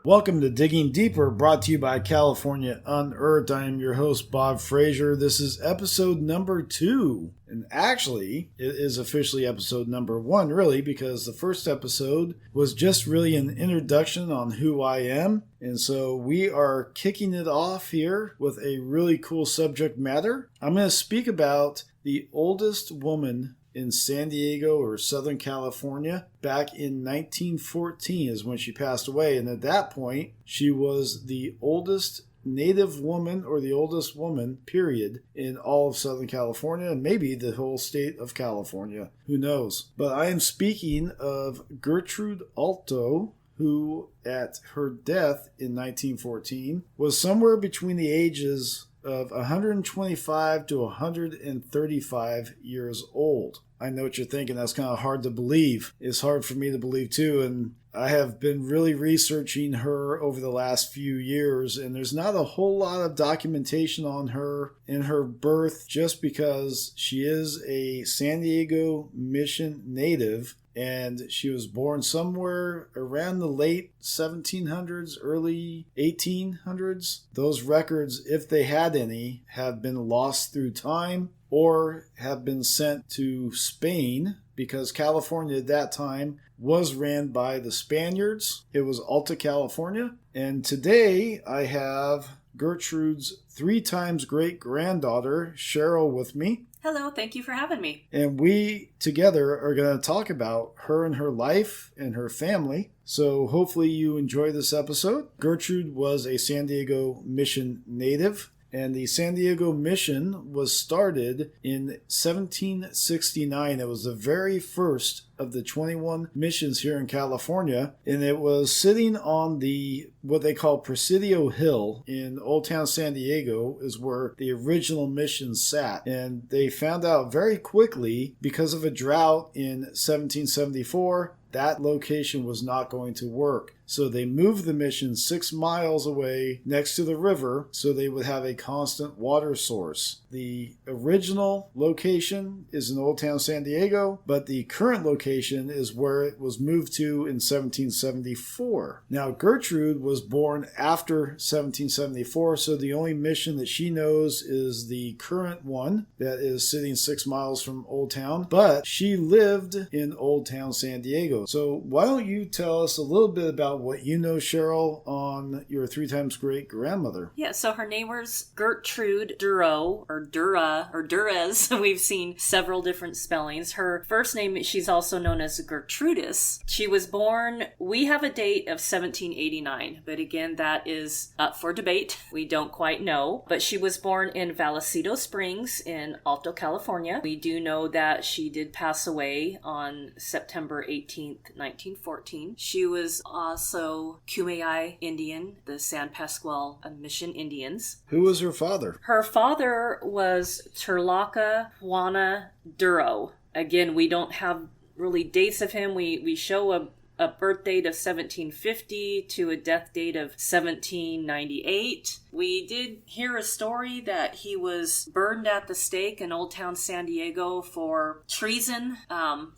Welcome to Digging Deeper, brought to you by California Unearthed. I am your host, Bob Frazier. This is episode number 2. And actually, it is officially episode number 1, really, because the first episode was just really an introduction on who I am. And so we are kicking it off here with a really cool subject matter. I'm going to speak about the oldest woman in San Diego or Southern California. Back in 1914 is when she passed away. And at that point, she was the oldest native woman or the oldest woman, period, in all of Southern California and maybe the whole state of California. Who knows? But I am speaking of Gertrude Alto, who at her death in 1914 was somewhere between the ages of 125 to 135 years old. I know what you're thinking. That's kind of hard to believe. It's hard for me to believe too. And I have been really researching her over the last few years, and there's not a whole lot of documentation on her and her birth just because she is a San Diego Mission native. And she was born somewhere around the late 1700s, early 1800s. Those records, if they had any, have been lost through time or have been sent to Spain because California at that time was ran by the Spaniards. It was Alta, California. And today I have Gertrude's 3 times great-granddaughter, Cheryl, with me. Hello, thank you for having me. And we together are going to talk about her and her life and her family. So hopefully you enjoy this episode. Gertrude was a San Diego Mission native, and the San Diego Mission was started in 1769. It was the very first of the 21 missions here in California, and it was sitting on the what they call Presidio Hill in Old Town San Diego is where the original mission sat. And they found out very quickly, because of a drought in 1774, that location was not going to work. So they moved the mission 6 miles away next to the river so they would have a constant water source. The original location is in Old Town San Diego, but the current location is where it was moved to in 1774. Now, Gertrude was born after 1774, so the only mission that she knows is the current one that is sitting 6 miles from Old Town, but she lived in Old Town San Diego. So why don't you tell us a little bit about what you know, Cheryl, on your 3 times great-grandmother. Yeah, so her name was Gertrude Duro, or Dura, or Durez. We've seen several different spellings. Her first name, she's also known as Gertrudis. She was born, we have a date of 1789, but again, that is up for debate. We don't quite know. But she was born in Vallecito Springs in Alto, California. We do know that she did pass away on September 18th, 1914. She was also Kumeyaay Indian, the San Pasqual Mission Indians. Who was her father? Her father was Turlaka Juana Duro. Again, we don't have really dates of him. We show a birth date of 1750 to a death date of 1798. We did hear a story that he was burned at the stake in Old Town San Diego for treason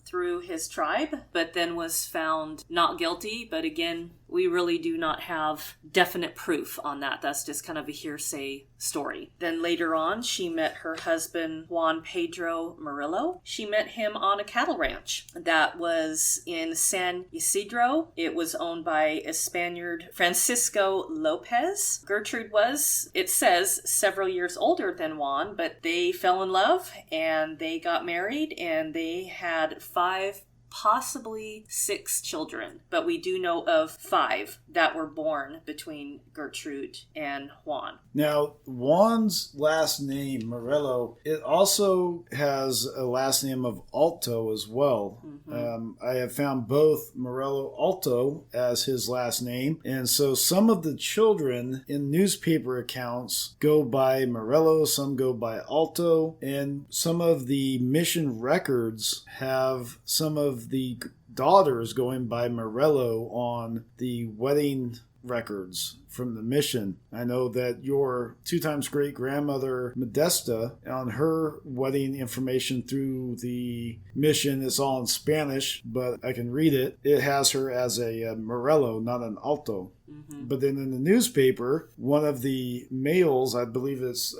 through his tribe, but then was found not guilty. But again, we really do not have definite proof on that. That's just kind of a hearsay story. Then later on, she met her husband, Juan Pedro Murillo. She met him on a cattle ranch that was in San Isidro. It was owned by a Spaniard, Francisco Lopez. Gertrude was, it says, several years older than Juan, but they fell in love and they got married and they had 5, possibly 6 children, but we do know of 5 that were born between Gertrude and Juan. Now, Juan's last name, Murillo, it also has a last name of Alto as well. Mm-hmm. I have found both Murillo Alto as his last name, and so some of the children in newspaper accounts go by Murillo, some go by Alto, and some of the mission records have some of the daughters going by Murillo on the wedding records from the mission. I know that your 2 times great-grandmother Modesta, on her wedding information through the mission, it's all in Spanish, but I can read it. It has her as a Murillo, not an Alto. Mm-hmm. But then in the newspaper, one of the males, I believe it's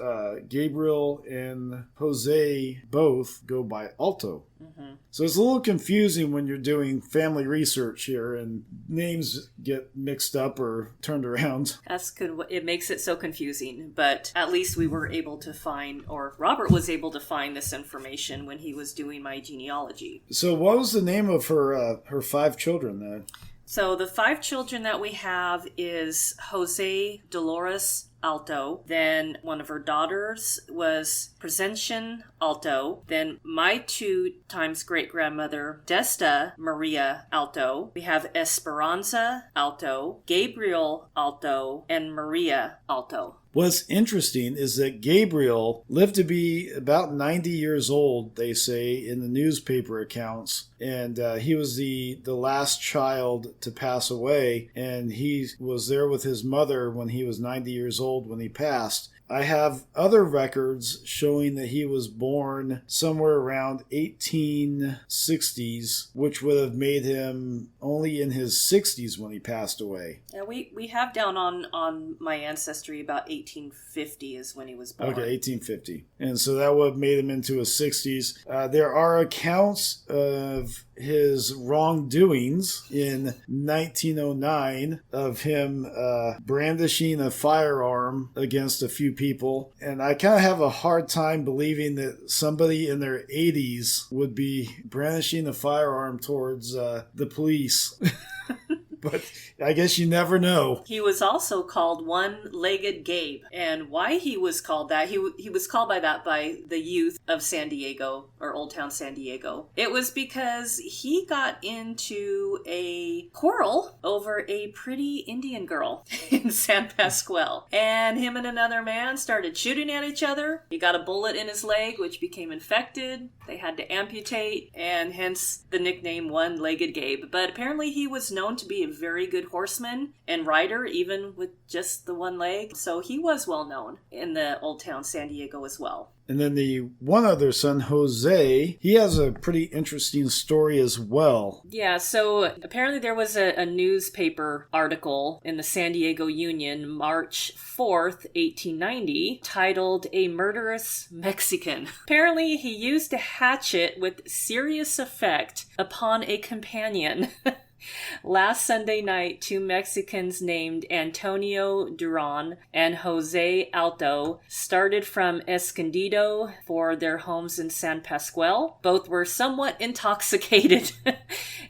Gabriel and Jose, both go by Alto. Mm-hmm. So it's a little confusing when you're doing family research here and names get mixed up or turned around. That's good. It makes it so confusing, but at least we were able to find, or Robert was able to find this information when he was doing my genealogy. So what was the name of her 5 children then? So the 5 children that we have is Jose Dolores Alto. Then one of her daughters was Presentian Alto. Then my 2 times great-grandmother, Desta Maria Alto. We have Esperanza Alto, Gabriel Alto, and Maria Alto. What's interesting is that Gabriel lived to be about 90 years old, they say, in the newspaper accounts. And he was the last child to pass away. And he was there with his mother when he was 90 years old when he passed. I have other records showing that he was born somewhere around 1860s, which would have made him only in his 60s when he passed away. Yeah, we have down on my ancestry about 1850 is when he was born. Okay, 1850. And so that would have made him into his 60s. There are accounts of his wrongdoings in 1909 of him brandishing a firearm against a few people. And I kind of have a hard time believing that somebody in their 80s would be brandishing a firearm towards the police. But I guess you never know. He was also called One-Legged Gabe. And why he was called that, he was called by that by the youth of San Diego, or Old Town San Diego. It was because he got into a quarrel over a pretty Indian girl in San Pasqual. And him and another man started shooting at each other. He got a bullet in his leg, which became infected. They had to amputate, and hence the nickname One-Legged Gabe. But apparently he was known to be a very good horseman and rider, even with just the one leg. So he was well known in the Old Town San Diego as well. And then the one other son, Jose, he has a pretty interesting story as well. Yeah, so apparently there was a newspaper article in the San Diego Union, March 4th, 1890, titled A Murderous Mexican. Apparently he used a hatchet with serious effect upon a companion. Last Sunday night, 2 Mexicans named Antonio Duran and Jose Alto started from Escondido for their homes in San Pasqual. Both were somewhat intoxicated.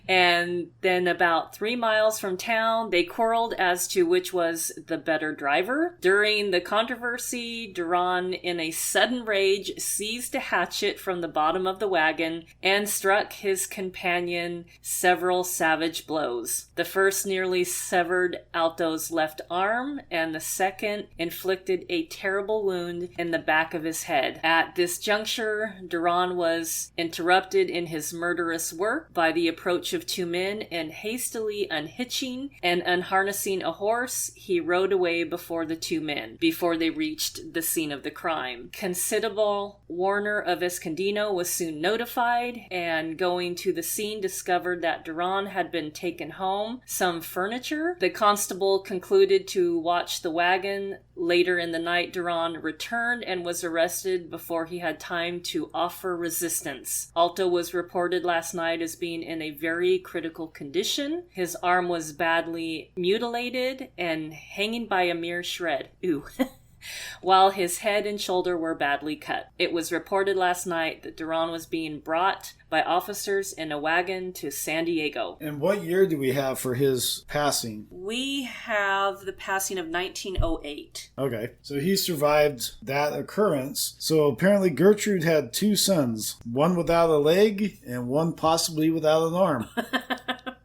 And then about 3 miles from town, they quarreled as to which was the better driver. During the controversy, Duran, in a sudden rage, seized a hatchet from the bottom of the wagon and struck his companion several savage blows. The first nearly severed Alto's left arm, and the second inflicted a terrible wound in the back of his head. At this juncture, Duran was interrupted in his murderous work by the approach of 2 men, and hastily unhitching and unharnessing a horse, he rode away before the 2 men, before they reached the scene of the crime. Constable Warner of Escondido was soon notified, and going to the scene discovered that Duran had been taken home some furniture. The constable concluded to watch the wagon. Later in the night, Duran returned and was arrested before he had time to offer resistance. Alto was reported last night as being in a very critical condition. His arm was badly mutilated and hanging by a mere shred. Ooh. While his head and shoulder were badly cut. It was reported last night that Duran was being brought by officers in a wagon to San Diego. And what year do we have for his passing? We have the passing of 1908. Okay, so he survived that occurrence. So apparently Gertrude had 2 sons, one without a leg and one possibly without an arm.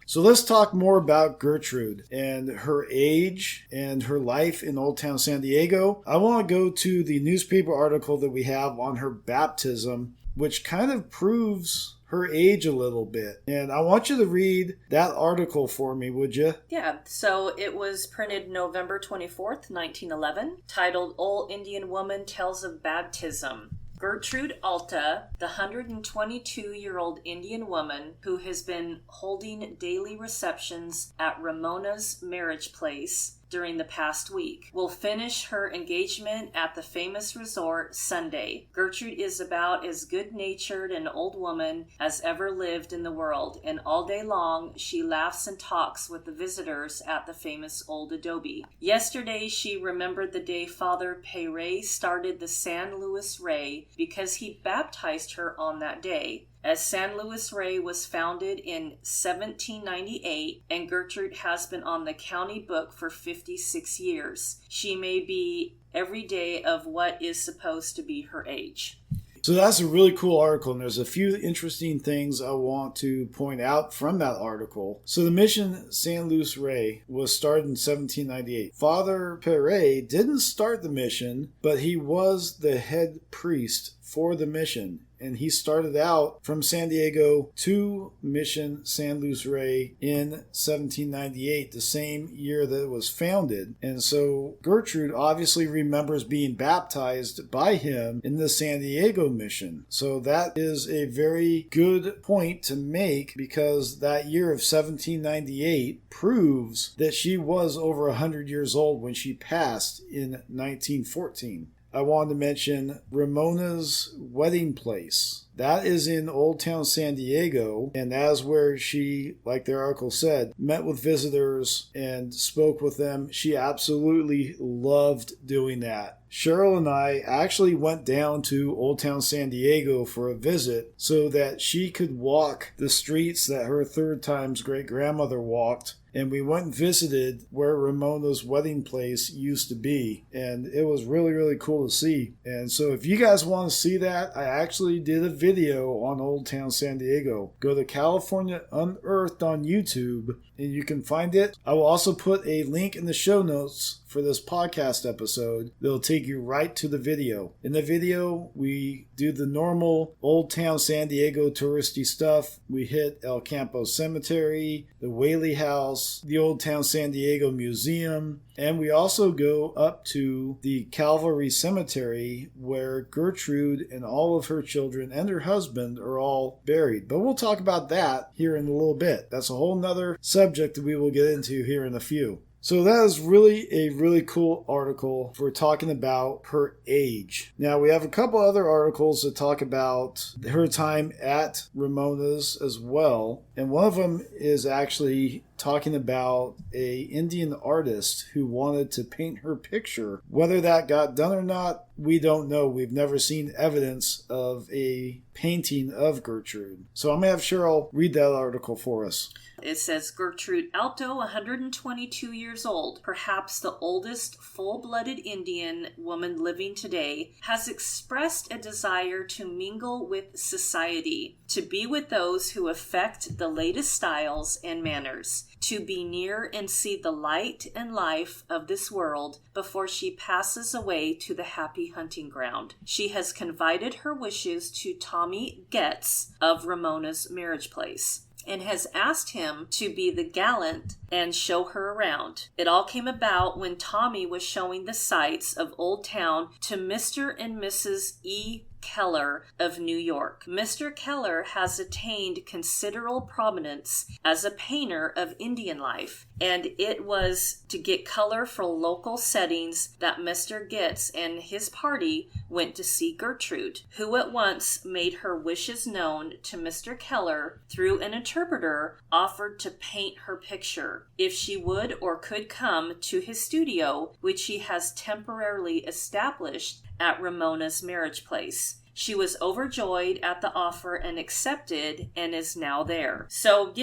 So let's talk more about Gertrude and her age and her life in Old Town San Diego. I want to go to the newspaper article that we have on her baptism, which kind of proves her age a little bit. And I want you to read that article for me, would you? Yeah, so it was printed November 24th, 1911, titled Old Indian Woman Tells of Baptism. Gertrude Alta, the 122-year-old Indian woman who has been holding daily receptions at Ramona's marriage place during the past week, will finish her engagement at the famous resort Sunday. Gertrude is about as good-natured an old woman as ever lived in the world, and all day long she laughs and talks with the visitors at the famous old adobe. Yesterday she remembered the day Father Pere started the San Luis Rey because he baptized her on that day, as San Luis Rey was founded in 1798, and Gertrude has been on the county book for 56 years. She may be every day of what is supposed to be her age. So that's a really cool article, and there's a few interesting things I want to point out from that article. So the mission San Luis Rey was started in 1798. Father Pere didn't start the mission, but he was the head priest for the mission. And he started out from San Diego to Mission San Luis Rey in 1798, the same year that it was founded. And so Gertrude obviously remembers being baptized by him in the San Diego mission. So that is a very good point to make, because that year of 1798 proves that she was over 100 years old when she passed in 1914. I wanted to mention Ramona's wedding place. That is in Old Town San Diego, and that's where she, like the article said, met with visitors and spoke with them. She absolutely loved doing that. Cheryl and I actually went down to Old Town San Diego for a visit so that she could walk the streets that her third time's great-grandmother walked. And we went and visited where Ramona's wedding place used to be. And it was really, really cool to see. And so if you guys want to see that, I actually did a video on Old Town San Diego. Go to California Unearthed on YouTube and you can find it. I will also put a link in the show notes for this podcast episode that'll take you right to the video. In the video, we do the normal Old Town San Diego touristy stuff. We hit El Campo Cemetery, the Whaley House, the Old Town San Diego Museum, and we also go up to the Calvary Cemetery where Gertrude and all of her children and her husband are all buried. But we'll talk about that here in a little bit. That's a whole nother subject that we will get into here in a few. So that is really a really cool article for talking about her age. Now we have a couple other articles that talk about her time at Ramona's as well. And one of them is actually talking about a Indian artist who wanted to paint her picture. Whether that got done or not, we don't know. We've never seen evidence of a painting of Gertrude. So I'm going to have Cheryl read that article for us. It says, Gertrude Alto, 122 years old, perhaps the oldest full-blooded Indian woman living today, has expressed a desire to mingle with society, to be with those who affect the latest styles and manners, to be near and see the light and life of this world before she passes away to the happy hunting ground. She has confided her wishes to Tommy Getz of Ramona's marriage place, and has asked him to be the gallant and show her around. It all came about when Tommy was showing the sights of Old Town to Mr. and Mrs. E. Keller of New York. Mr. Keller has attained considerable prominence as a painter of Indian life, and it was to get color for local settings that Mr. Getz and his party went to see Gertrude, who at once made her wishes known to Mr. Keller through an interpreter, offered to paint her picture if she would or could come to his studio, which he has temporarily established at Ramona's marriage place. She was overjoyed at the offer and accepted, and is now there. So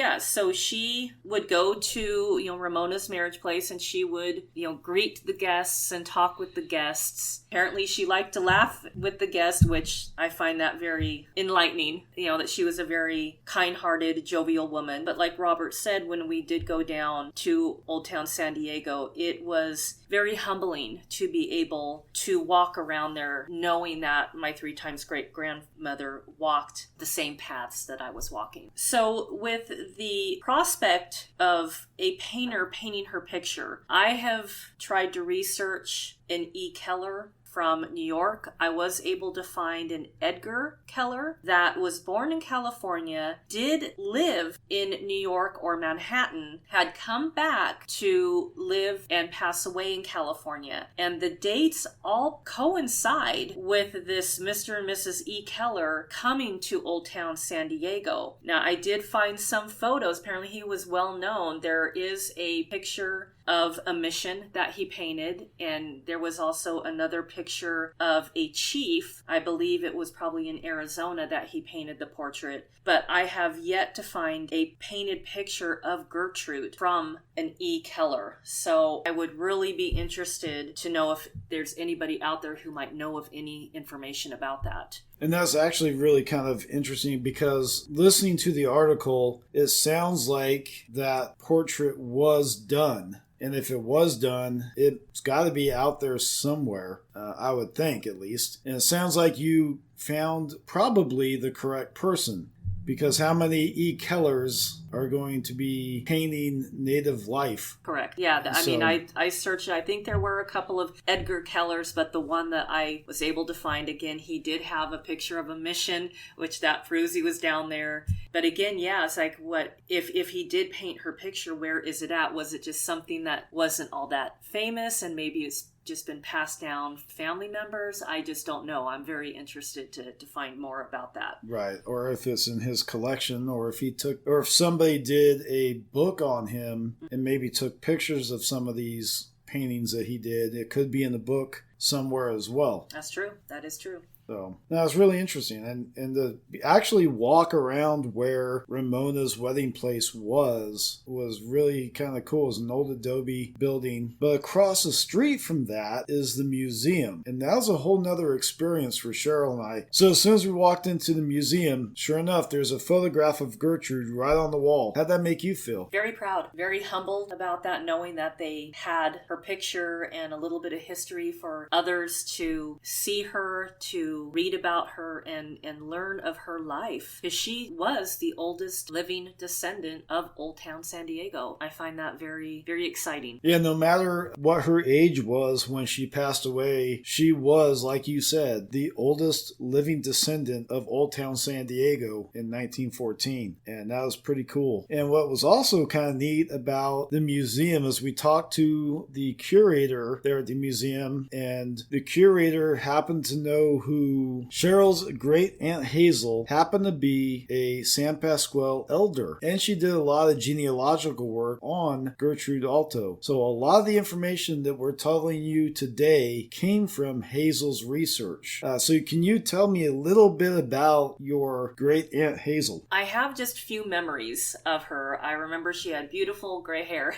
she would go to, Ramona's marriage place, and she would, greet the guests and talk with the guests. Apparently she liked to laugh with the guests, which I find that very enlightening, that she was a very kind-hearted, jovial woman. But like Robert said, when we did go down to Old Town San Diego, it was very humbling to be able to walk around there knowing that my 3 times great-grandmother walked the same paths that I was walking. So with the prospect of a painter painting her picture, I have tried to research an E. Keller from New York, I was able to find an Edgar Keller that was born in California, did live in New York or Manhattan, had come back to live and pass away in California. And the dates all coincide with this Mr. and Mrs. E. Keller coming to Old Town San Diego. Now, I did find some photos. Apparently, he was well known. There is a picture of a mission that he painted, and there was also another picture of a chief. I believe it was probably in Arizona that he painted the portrait, but I have yet to find a painted picture of Gertrude from an E. Keller. So I would really be interested to know if there's anybody out there who might know of any information about that. And that's actually really kind of interesting because listening to the article, it sounds like that portrait was done. And if it was done, it's got to be out there somewhere, I would think at least. And it sounds like you found probably the correct person. Because how many E. Kellers are going to be painting native life? Correct. Yeah. I mean, I searched. I think there were a couple of Edgar Kellers, but the one that I was able to find, again, he did have a picture of a mission, which that proves he was down there. But again, yeah, it's like, what if he did paint her picture? Where is it at? Was it just something that wasn't all that famous, and maybe it's just been passed down family members? I just don't know. I'm very interested to find more about that. Right. Or if it's in his collection, or if somebody did a book on him and maybe took pictures of some of these paintings that he did, it could be in the book somewhere as well. That's true. That is true. So that was really interesting. And to actually walk around where Ramona's wedding place was really kind of cool. It was an old adobe building. But across the street from that is the museum. And that was a whole nother experience for Cheryl and I. So as soon as we walked into the museum, sure enough, there's a photograph of Gertrude right on the wall. How'd that make you feel? Very proud. Very humbled about that, knowing that they had her picture and a little bit of history for others to see her, to read about her and learn of her life, because she was the oldest living descendant of Old Town San Diego. I find that very, very exciting. Yeah, no matter what her age was when she passed away, she was, like you said, the oldest living descendant of Old Town San Diego in 1914, and that was pretty cool. And what was also kind of neat about the museum is we talked to the curator there at the museum, and the curator happened to know who Cheryl's great aunt Hazel happened to be a San Pasqual elder, and she did a lot of genealogical work on Gertrude Alto. So a lot of the information that we're telling you today came from Hazel's research. So can you tell me a little bit about your great aunt Hazel? I have just few memories of her. I remember she had beautiful gray hair.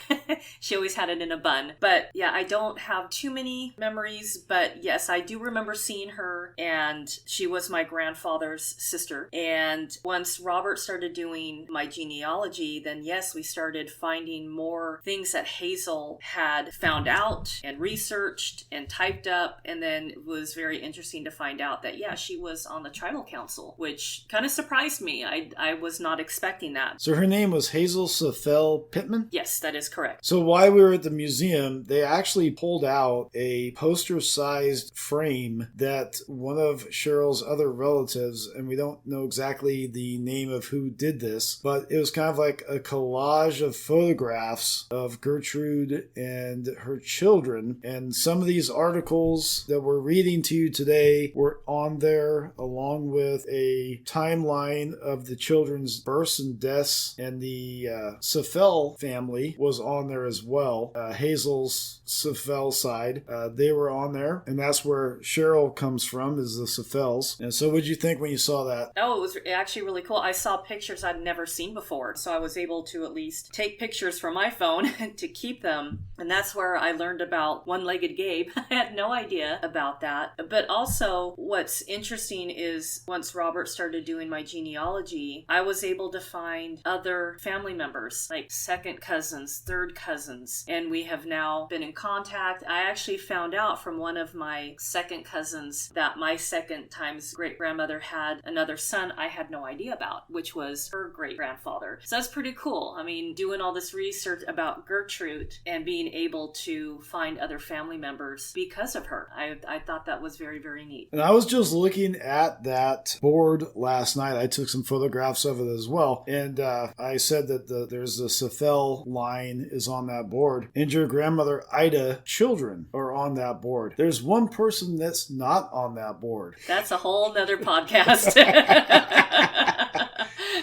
She always had it in a bun. But yeah, I don't have too many memories, but yes, I do remember seeing her, and she was my grandfather's sister. And once Robert started doing my genealogy, then yes, we started finding more things that Hazel had found out and researched and typed up. And then it was very interesting to find out that, yeah, she was on the tribal council, which kind of surprised me. I was not expecting that. So her name was Hazel Sothel Pittman? Yes, that is correct. So while we were at the museum, they actually pulled out a poster-sized frame that one of Cheryl's other relatives, and we don't know exactly the name of who did this, but it was kind of like a collage of photographs of Gertrude and her children. And some of these articles that we're reading to you today were on there, along with a timeline of the children's births and deaths, and the Sothel family was on there as well. Hazel's Sothel side, they were on there, and that's where Cheryl comes from, is the Sothels. And so what did you think when you saw that? Oh, it was actually really cool. I saw pictures I'd never seen before, so I was able to at least take pictures from my phone to keep them. And that's where I learned about One-Legged Gabe. I had no idea about that. But also, what's interesting is once Robert started doing my genealogy, I was able to find other family members, like second cousins, third cousins, and we have now been in contact. I actually found out from one of my second cousins that my second time's great-grandmother had another son I had no idea about, which was her great-grandfather. So that's pretty cool. I mean, doing all this research about Gertrude and being able to find other family members because of her. I thought that was very, very neat. And I was just looking at that board last night. I took some photographs of it as well. And I said that there's the Sethel line is on that board. And your grandmother Ida children are on that board. There's one person that's not on that board. That's a whole nother podcast.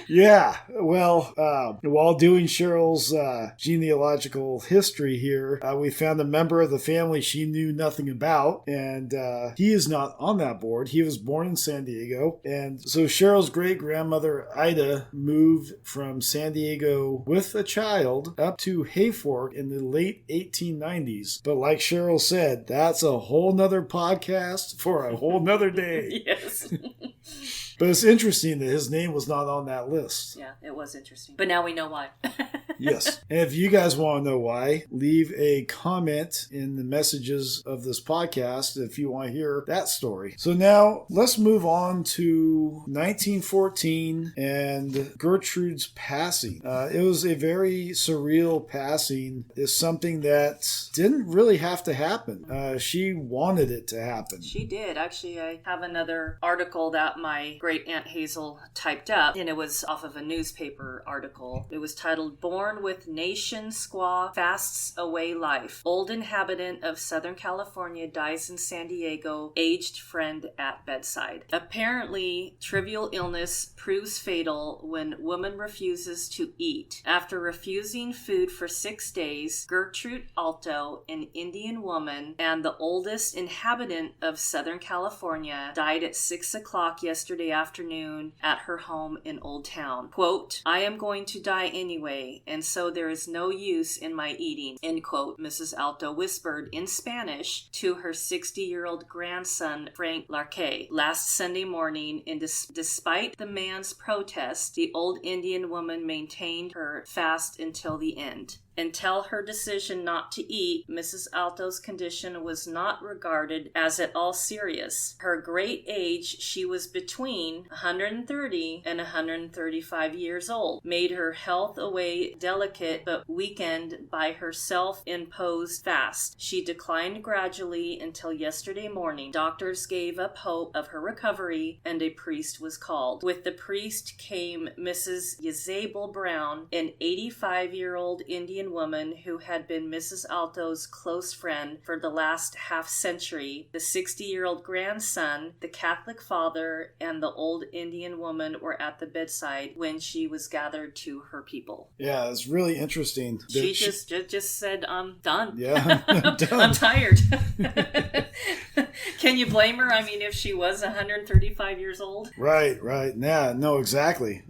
Yeah, well, while doing Cheryl's genealogical history here, we found a member of the family she knew nothing about, and he is not on that board. He was born in San Diego, and so Cheryl's great-grandmother Ida moved from San Diego with a child up to Hayfork in the late 1890s. But like Cheryl said, that's a whole nother podcast for a whole nother day. Yes. But it's interesting that his name was not on that list. Yeah, it was interesting. But now we know why. Yes. And if you guys want to know why, leave a comment in the messages of this podcast if you want to hear that story. So now let's move on to 1914 and Gertrude's passing. It was a very surreal passing. It's something that didn't really have to happen. She wanted it to happen. She did. Actually, I have another article that my great Aunt Hazel typed up, and it was off of a newspaper article. It was titled, Born with Nation Squaw Fasts Away Life. Old inhabitant of Southern California dies in San Diego, aged friend at bedside. Apparently, trivial illness proves fatal when woman refuses to eat. After refusing food for 6 days, Gertrude Alto, an Indian woman and the oldest inhabitant of Southern California, died at 6 o'clock yesterday afternoon at her home in Old Town. Quote, I am going to die anyway, and so there is no use in my eating, end quote, Mrs. Alto whispered in Spanish to her 60-year-old grandson, Frank Larque, last Sunday morning, and despite the man's protest, the old Indian woman maintained her fast until the end. Until her decision not to eat, Mrs. Alto's condition was not regarded as at all serious. Her great age, she was between 130 and 135 years old, made her health away delicate but weakened by her self-imposed fast. She declined gradually until yesterday morning. Doctors gave up hope of her recovery, and a priest was called. With the priest came Mrs. Yzabel Brown, an 85-year-old Indian woman who had been Mrs. Alto's close friend for the last half-century. The 60-year-old grandson, the Catholic father, and the old Indian woman were at the bedside when she was gathered to her people. Yeah, it's really interesting. She just said, I'm done. Yeah, I'm done. I'm tired. Can you blame her? I mean, if she was 135 years old? Right. Yeah, no, exactly.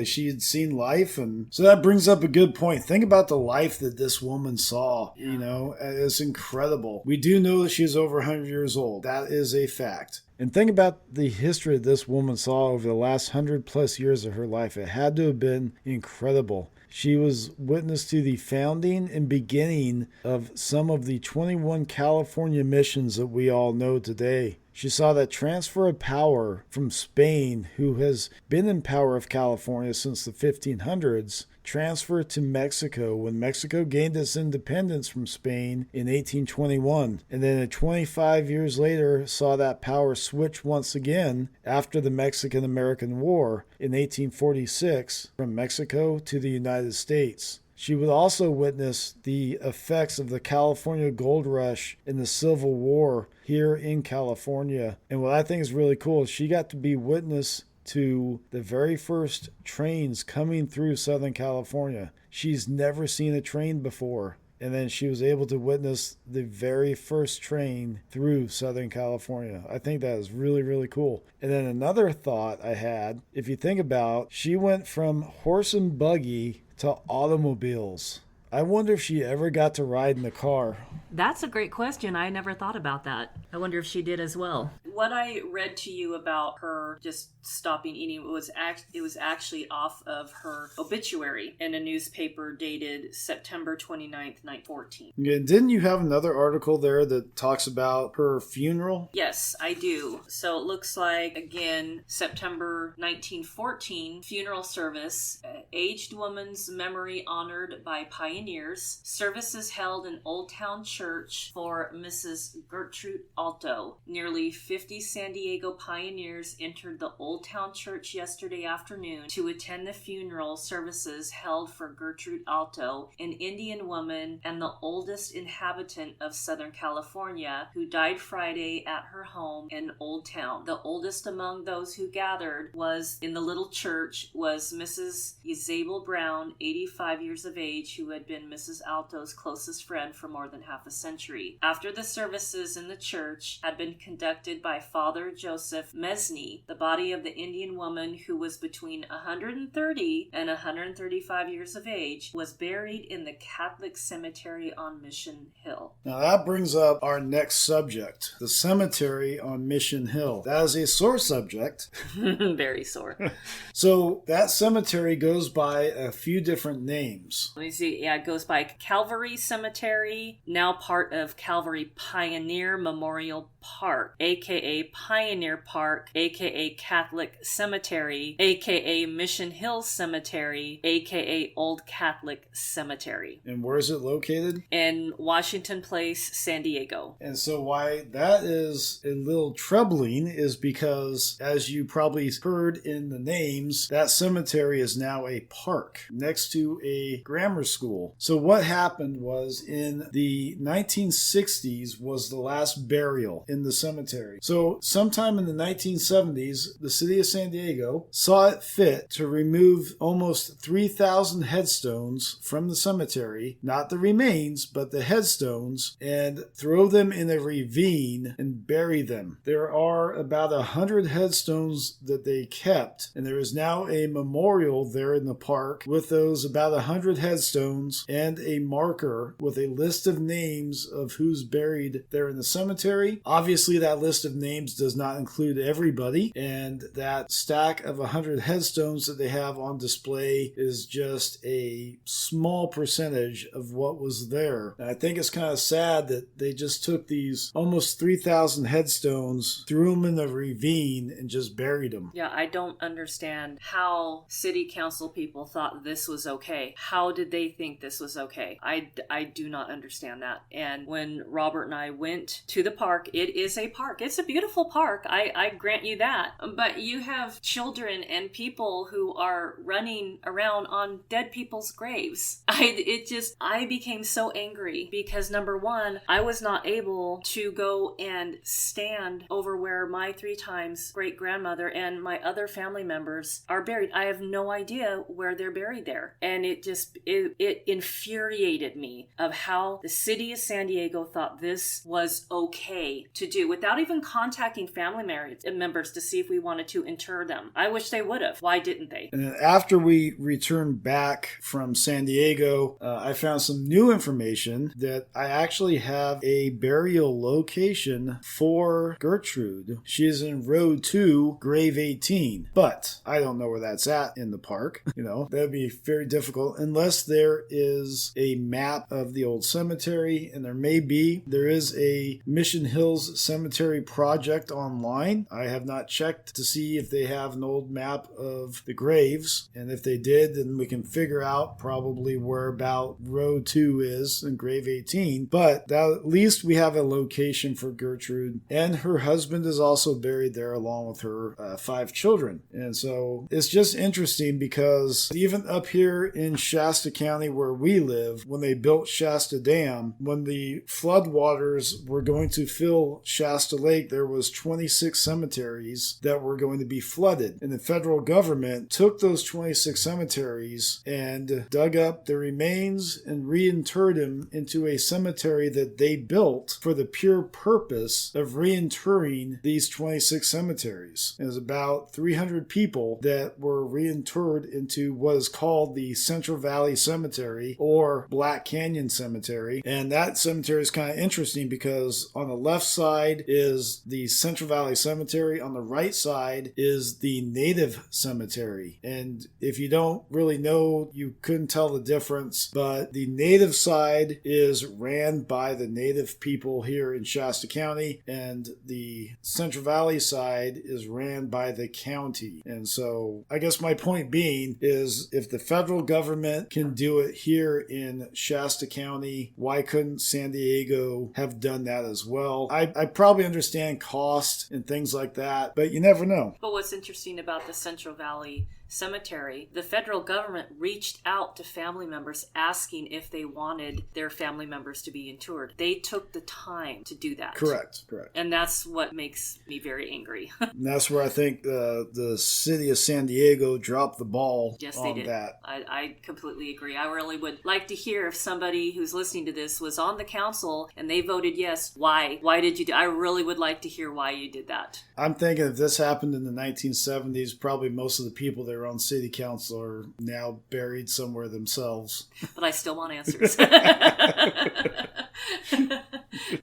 She had seen life, and so that brings up a good point. Think about the life that this woman saw. Yeah. You know, it's incredible. We do know that she's over 100 years old. That is a fact. And think about the history that this woman saw over the last 100+ years of her life. It had to have been incredible. She was witness to the founding and beginning of some of the 21 California missions that we all know today. She saw that transfer of power from Spain, who has been in power of California since the 1500s, transfer to Mexico when Mexico gained its independence from Spain in 1821. And then 25 years later saw that power switch once again after the Mexican-American War in 1846 from Mexico to the United States. She would also witness the effects of the California Gold Rush in the Civil War here in California. And what I think is really cool is she got to be witness to the very first trains coming through Southern California. She's never seen a train before. And then she was able to witness the very first train through Southern California. I think that is really, really cool. And then another thought I had, if you think about, she went from horse and buggy to automobiles. I wonder if she ever got to ride in the car. That's a great question. I never thought about that. I wonder if she did as well. What I read to you about her just stopping eating it was actually off of her obituary in a newspaper dated September 29th, 1914. Yeah, didn't you have another article there that talks about her funeral? Yes, I do. So it looks like, again, September 1914, funeral service, aged woman's memory honored by pioneers, services held in Old Town Church for Mrs. Gertrude Alto. Nearly 50 San Diego pioneers entered the Old Town Church yesterday afternoon to attend the funeral services held for Gertrude Alto, an Indian woman and the oldest inhabitant of Southern California, who died Friday at her home in Old Town. The oldest among those who gathered in the little church was Mrs. Isabel Brown, 85 years of age, who had been Mrs. Alto's closest friend for more than half a century. After the services in the church had been conducted by Father Joseph Mesny, the body of the Indian woman, who was between 130 and 135 years of age, was buried in the Catholic cemetery on Mission Hill. Now that brings up our next subject, the cemetery on Mission Hill. That is a sore subject. Very sore. So that cemetery goes by a few different names. Let me see. Yeah, it goes by Calvary Cemetery, now part of Calvary Pioneer Memorial Park, aka Pioneer Park, aka Catholic Cemetery, aka Mission Hill Cemetery, aka Old Catholic Cemetery. And where is it located? In Washington Place, San Diego. And so why that is a little troubling is because, as you probably heard in the names, that cemetery is now a park next to a grammar school. So what happened was in the 1960s was the last burial in the cemetery. So sometime in the 1970s, the city of San Diego saw it fit to remove almost 3,000 headstones from the cemetery, not the remains, but the headstones, and throw them in a ravine and bury them. There are about 100 headstones that they kept, and there is now a memorial there in the park with those about 100 headstones and a marker with a list of names of who's buried there in the cemetery. Obviously, that list of names does not include everybody, and that stack of 100 headstones that they have on display is just a small percentage of what was there. And I think it's kind of sad that they just took these almost 3,000 headstones, threw them in the ravine, and just buried them. Yeah, I don't understand how city council people thought this was okay. How did they think this was okay? I do not understand that. And when Robert and I went to the park, it is a park. It's a beautiful park. I grant you that. But you have children and people who are running around on dead people's graves. I became so angry because, number one, I was not able to go and stand over where my 3 times great grandmother and my other family members are buried. I have no idea where they're buried there. And it infuriated me of how the city of San Diego thought this was okay to do without even contacting family members to see if we wanted to inter them. I wish they would have. Why didn't they? And then after we returned back from San Diego, I found some new information that I actually have a burial location for Gertrude. She is in Road 2, Grave 18. But I don't know where that's at in the park. That'd be very difficult unless there is a map of the old cemetery, and there is a Mission Hills Cemetery project online. I have not checked to see if they have an old map of the graves, and if they did, then we can figure out probably where about Road 2 is in Grave 18. But at least we have a location for Gertrude, and her husband is also buried there along with her 5 children. And so it's just interesting because even up here in Shasta County where we live, when they built Shasta Dam, when the floodwaters were going to fill until Shasta Lake, there was 26 cemeteries that were going to be flooded. And the federal government took those 26 cemeteries and dug up the remains and reinterred them into a cemetery that they built for the pure purpose of reinterring these 26 cemeteries. It was about 300 people that were reinterred into what is called the Central Valley Cemetery or Black Canyon Cemetery. And that cemetery is kind of interesting because on the left side is the Central Valley Cemetery. On the right side is the Native Cemetery. And if you don't really know, you couldn't tell the difference, but the Native side is ran by the Native people here in Shasta County, and the Central Valley side is ran by the county. And so I guess my point being is if the federal government can do it here in Shasta County, why couldn't San Diego have done that as well? I probably understand cost and things like that, but you never know. But what's interesting about the Central Valley Cemetery, the federal government reached out to family members asking if they wanted their family members to be interred. They took the time to do that. Correct. And that's what makes me very angry. And that's where I think the city of San Diego dropped the ball yes, on they did. that. I completely agree. I really would like to hear if somebody who's listening to this was on the council and they voted yes. Why? Why did you do? I really would like to hear why you did that. I'm thinking if this happened in the 1970s, probably most of the people that were on city council are now buried somewhere themselves. But I still want answers.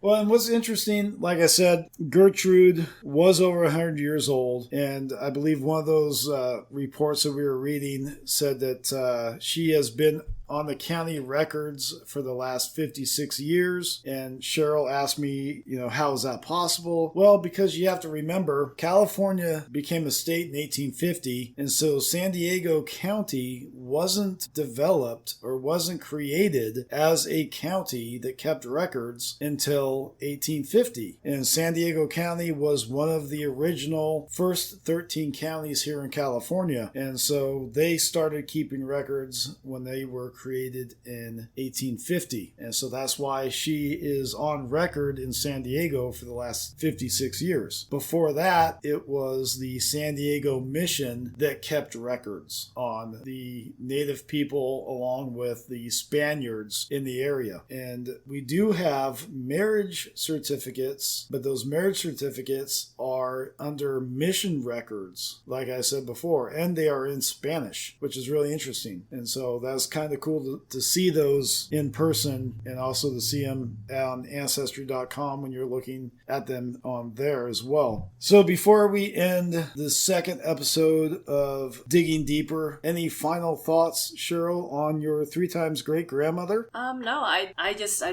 Well, and what's interesting, like I said, Gertrude was over 100 years old, and I believe one of those reports that we were reading said that she has been on the county records for the last 56 years. And Cheryl asked me, how is that possible? Well, because you have to remember, California became a state in 1850, and so San Diego County wasn't developed or wasn't created as a county that kept records until 1850. And San Diego County was one of the original first 13 counties here in California. And so they started keeping records when they were created in 1850. And so that's why she is on record in San Diego for the last 56 years. Before that, it was the San Diego Mission that kept records on the native people along with the Spaniards in the area. And we do have marriage certificates, but those marriage certificates are under mission records, like I said before, and they are in Spanish, which is really interesting. And so that's kind of cool to see those in person and also to see them on Ancestry.com when you're looking at them on there as well. So before we end the second episode of Digging Deeper, any final thoughts, Cheryl, on your 3 times great-grandmother? No, I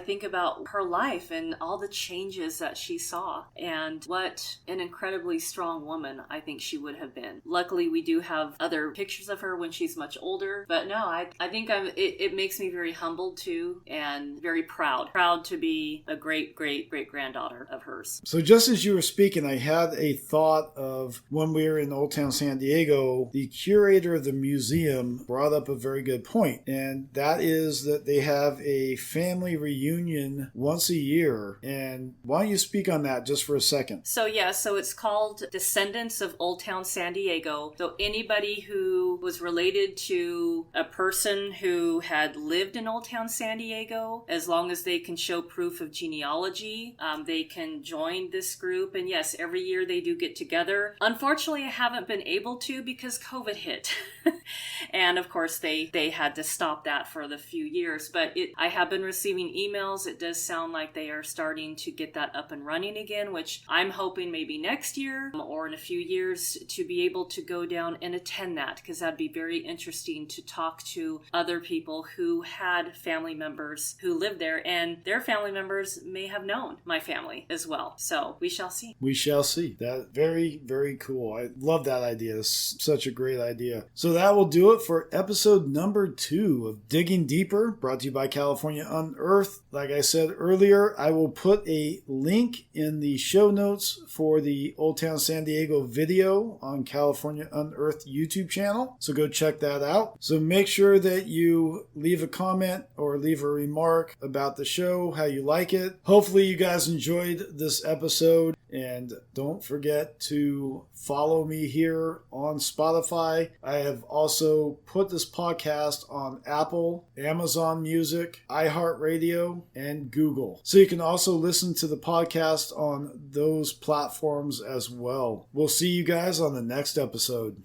think about her life and all the changes that she saw and what an incredibly strong woman I think she would have been. Luckily, we do have other pictures of her when she's much older, but no, I think it makes me very humbled too and very proud to be a great-great-great-granddaughter of hers. So just as you were speaking, I had a thought of when we were in Old Town San Diego, the curator of the museum brought up a very good point, and that is that they have a family reunion once a year. And why don't you speak on that just for a second? So it's called Descendants of Old Town San Diego. So anybody who was related to a person who had lived in Old Town San Diego, as long as they can show proof of genealogy, they can join this group. And yes, every year they do get together. Unfortunately, I haven't been able to because COVID hit. And of course, they had to stop that for the few years. But I have been receiving emails. It does sound like they are starting to get that up and running again, which I'm hoping maybe next year or in a few years to be able to go down and attend that, because that'd be very interesting to talk to other people who had family members who lived there, and their family members may have known my family as well. So we shall see. We shall see. That very, very cool. I love that idea. It's such a great idea. So that will do it for episode number 2 of Digging Deeper, brought to you by California Unearthed. Like I said earlier, I will put a link in the show notes for the Old Town San Diego video on California Unearthed YouTube channel. So go check that out. So make sure that you to leave a comment or leave a remark about the show, how you like it. Hopefully you guys enjoyed this episode, and don't forget to follow me here on Spotify. I have also put this podcast on Apple, Amazon Music, iHeartRadio, and Google. So you can also listen to the podcast on those platforms as well. We'll see you guys on the next episode.